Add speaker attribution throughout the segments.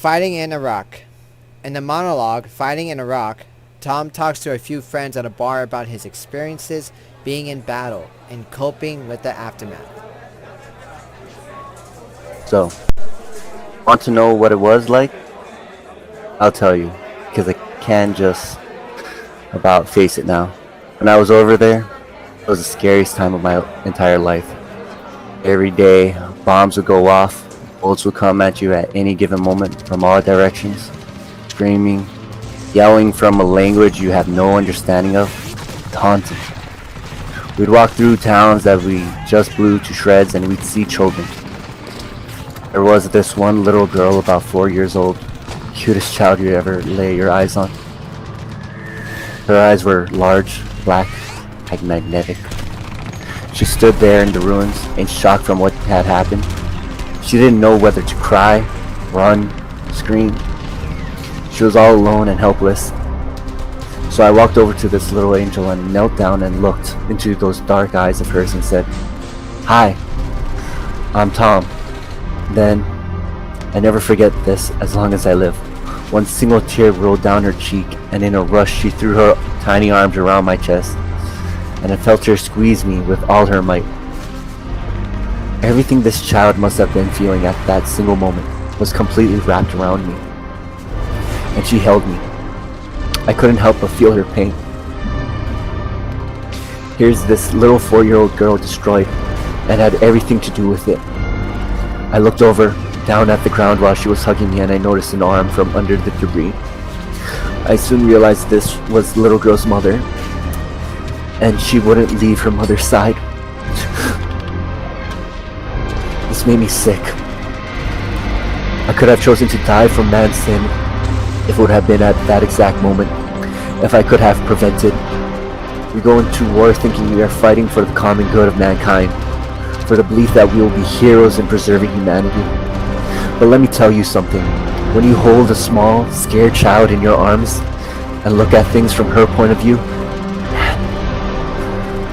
Speaker 1: Fighting in Iraq. In the monologue, Fighting in Iraq, Tom talks to a few friends at a bar about his experiences being in battle and coping with the aftermath.
Speaker 2: So, want to know what it was like? I'll tell you, because I can just about face it now. When I was over there, it was the scariest time of my entire life. Every day, bombs would go off, bullets would come at you at any given moment from all directions, screaming, yelling from a language you have no understanding of, taunting. We'd walk through towns that we just blew to shreds and we'd see children. There was this one little girl about 4 years old, cutest child you ever lay your eyes on. Her eyes were large, black, like magnetic. She stood there in the ruins, in shock from what had happened. She didn't know whether to cry, run, scream. She was all alone and helpless. So I walked over to this little angel and knelt down and looked into those dark eyes of hers and said, "Hi, I'm Tom." Then, I never forget this as long as I live. One single tear rolled down her cheek, and in a rush she threw her tiny arms around my chest, and I felt her squeeze me with all her might. Everything this child must have been feeling at that single moment was completely wrapped around me, and she held me. I couldn't help but feel her pain. Here's this little 4-year-old girl destroyed, and had everything to do with it. I looked over, down at the ground while she was hugging me, and I noticed an arm from under the debris. I soon realized this was the little girl's mother, and she wouldn't leave her mother's side. This made me sick. I could have chosen to die from man's sin if it would have been at that exact moment, if I could have prevented. We go into war thinking we are fighting for the common good of mankind, for the belief that we will be heroes in preserving humanity. But let me tell you something. When you hold a small, scared child in your arms and look at things from her point of view,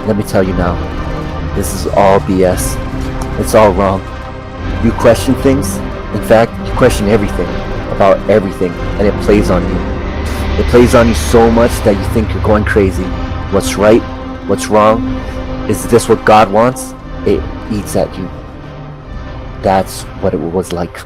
Speaker 2: let me tell you now, this is all BS. It's all wrong. You question things. In fact, you question everything, about everything, and it plays on you. It plays on you so much that you think you're going crazy. What's right? What's wrong? Is this what God wants? It eats at you. That's what it was like.